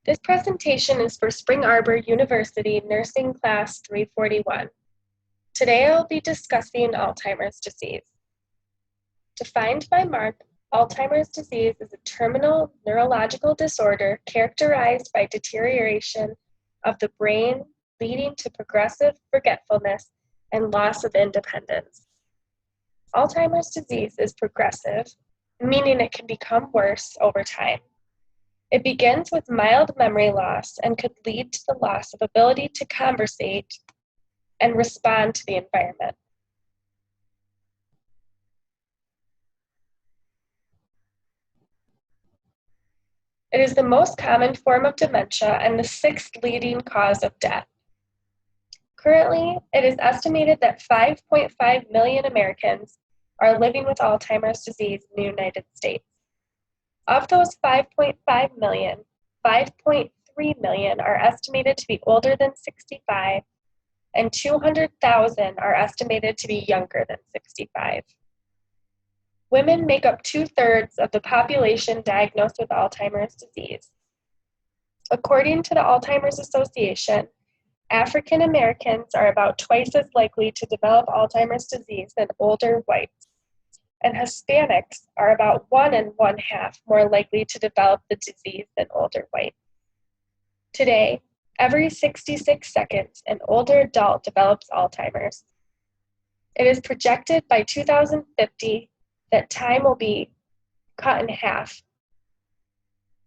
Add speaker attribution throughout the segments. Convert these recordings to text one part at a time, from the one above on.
Speaker 1: This presentation is for Spring Arbor University Nursing Class 341. Today I will be discussing Alzheimer's disease. Defined by Mark, Alzheimer's disease is a terminal neurological disorder characterized by deterioration of the brain leading to progressive forgetfulness and loss of independence. Alzheimer's disease is progressive, meaning it can become worse over time. It begins with mild memory loss and could lead to the loss of ability to conversate and respond to the environment. It is the most common form of dementia and the sixth leading cause of death. Currently, it is estimated that 5.5 million Americans are living with Alzheimer's disease in the United States. Of those 5.5 million, 5.3 million are estimated to be older than 65, and 200,000 are estimated to be younger than 65. Women make up 2/3 of the population diagnosed with Alzheimer's disease. According to the Alzheimer's Association, African Americans are about twice as likely to develop Alzheimer's disease than older whites, and Hispanics are about 1 1/2 more likely to develop the disease than older whites. Today, every 66 seconds, an older adult develops Alzheimer's. It is projected by 2050 that time will be cut in half.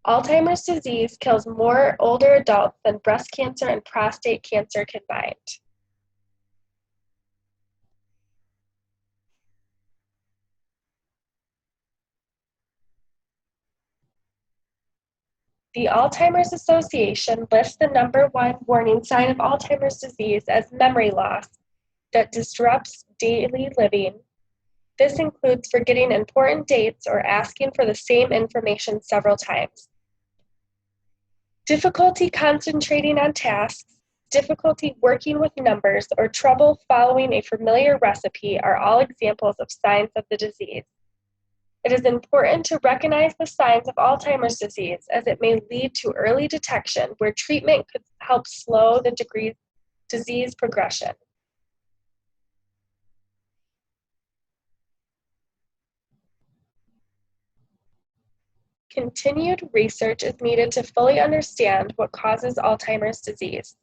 Speaker 1: Alzheimer's disease kills more older adults than breast cancer and prostate cancer combined. The Alzheimer's Association lists the #1 warning sign of Alzheimer's disease as memory loss that disrupts daily living. This includes forgetting important dates or asking for the same information several times. Difficulty concentrating on tasks, difficulty working with numbers, or trouble following a familiar recipe are all examples of signs of the disease. It is important to recognize the signs of Alzheimer's disease as it may lead to early detection where treatment could help slow the disease progression. Continued research is needed to fully understand what causes Alzheimer's disease.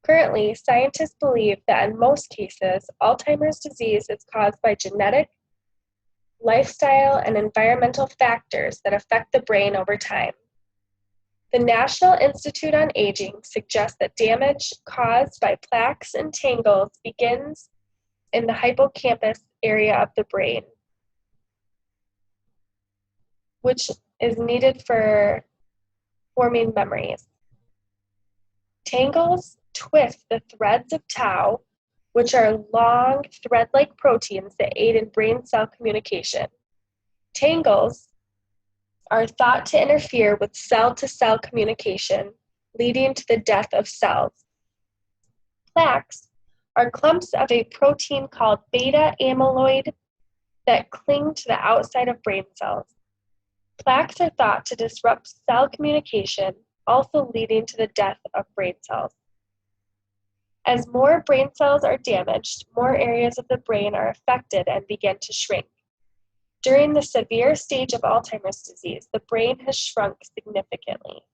Speaker 1: Currently, scientists believe that in most cases, Alzheimer's disease is caused by genetic, lifestyle, and environmental factors that affect the brain over time. The National Institute on Aging suggests that damage caused by plaques and tangles begins in the hippocampus area of the brain, which is needed for forming memories. Tangles twist the threads of tau, which are long thread-like proteins that aid in brain cell communication. Tangles are thought to interfere with cell-to-cell communication, leading to the death of cells. Plaques are clumps of a protein called beta amyloid that cling to the outside of brain cells. Plaques are thought to disrupt cell communication, also leading to the death of brain cells. As more brain cells are damaged, more areas of the brain are affected and begin to shrink. During the severe stage of Alzheimer's disease, the brain has shrunk significantly.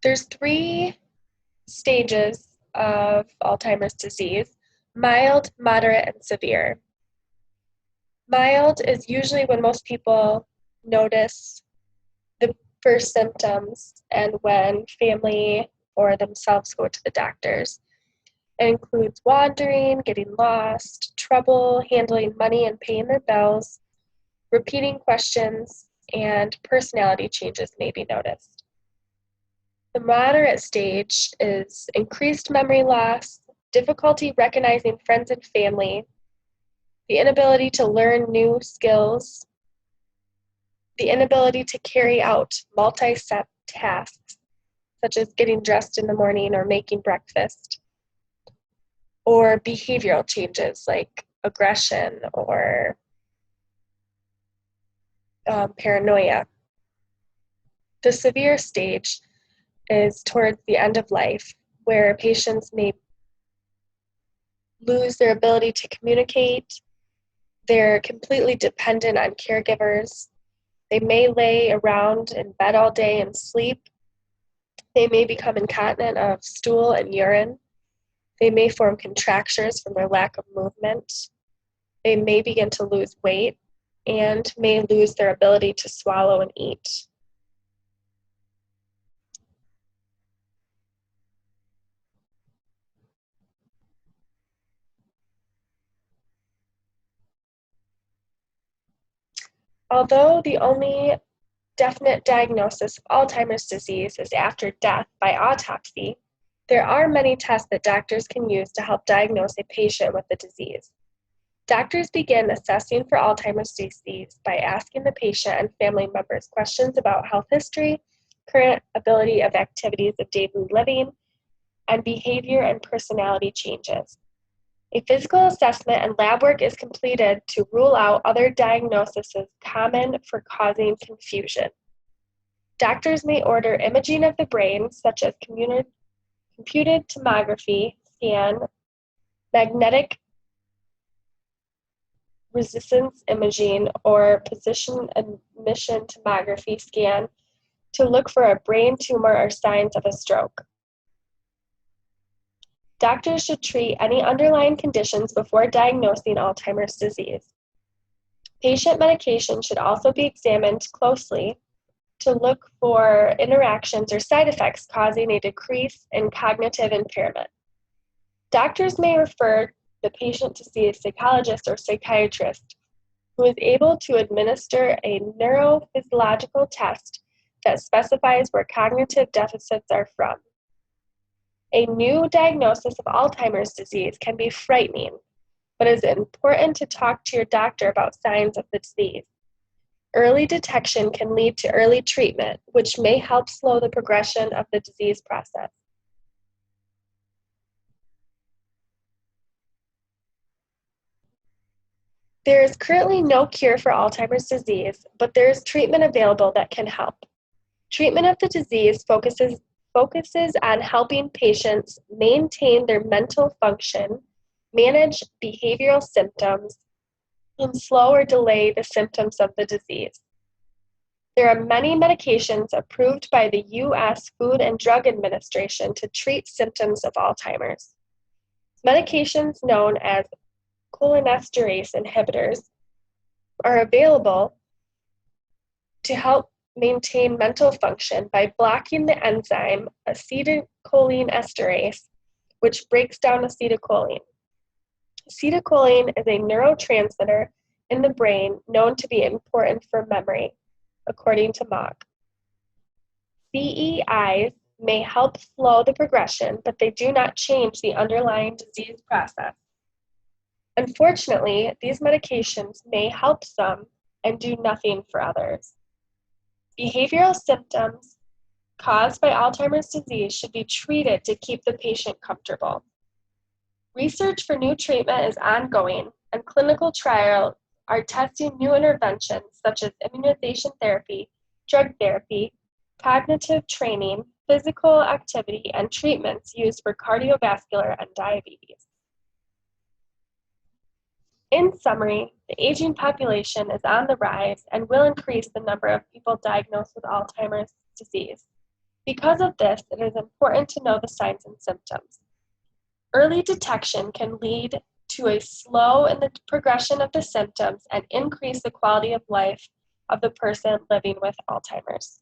Speaker 1: There's 3 stages of Alzheimer's disease: mild, moderate, and severe. Mild is usually when most people notice the first symptoms and when family or themselves go to the doctors. It includes wandering, getting lost, trouble handling money and paying their bills, repeating questions, and personality changes may be noticed. The moderate stage is increased memory loss, difficulty recognizing friends and family, the inability to learn new skills, the inability to carry out multi-step tasks, such as getting dressed in the morning or making breakfast, or behavioral changes like aggression or paranoia. The severe stage is towards the end of life, where patients may lose their ability to communicate. They're completely dependent on caregivers. They may lay around in bed all day and sleep. They may become incontinent of stool and urine. They may form contractures from their lack of movement. They may begin to lose weight and may lose their ability to swallow and eat. Although the only definite diagnosis of Alzheimer's disease is after death by autopsy, there are many tests that doctors can use to help diagnose a patient with the disease. Doctors begin assessing for Alzheimer's disease by asking the patient and family members questions about health history, current ability of activities of daily living, and behavior and personality changes. A physical assessment and lab work is completed to rule out other diagnoses common for causing confusion. Doctors may order imaging of the brain, such as computed tomography scan, magnetic resonance imaging, or position emission tomography scan to look for a brain tumor or signs of a stroke. Doctors should treat any underlying conditions before diagnosing Alzheimer's disease. Patient medication should also be examined closely to look for interactions or side effects causing a decrease in cognitive impairment. Doctors may refer the patient to see a psychologist or psychiatrist who is able to administer a neurophysiological test that specifies where cognitive deficits are from. A new diagnosis of Alzheimer's disease can be frightening, but it is important to talk to your doctor about signs of the disease. Early detection can lead to early treatment, which may help slow the progression of the disease process. There is currently no cure for Alzheimer's disease, but there is treatment available that can help. Treatment of the disease focuses on helping patients maintain their mental function, manage behavioral symptoms, and slow or delay the symptoms of the disease. There are many medications approved by the U.S. Food and Drug Administration to treat symptoms of Alzheimer's. Medications known as cholinesterase inhibitors are available to help maintain mental function by blocking the enzyme acetylcholinesterase, which breaks down acetylcholine. Acetylcholine is a neurotransmitter in the brain known to be important for memory, according to Mogg. CEIs may help slow the progression, but they do not change the underlying disease process. Unfortunately, these medications may help some and do nothing for others. Behavioral symptoms caused by Alzheimer's disease should be treated to keep the patient comfortable. Research for new treatment is ongoing, and clinical trials are testing new interventions such as immunization therapy, drug therapy, cognitive training, physical activity, and treatments used for cardiovascular and diabetes. In summary, the aging population is on the rise and will increase the number of people diagnosed with Alzheimer's disease. Because of this, it is important to know the signs and symptoms. Early detection can lead to a slow in the progression of the symptoms and increase the quality of life of the person living with Alzheimer's.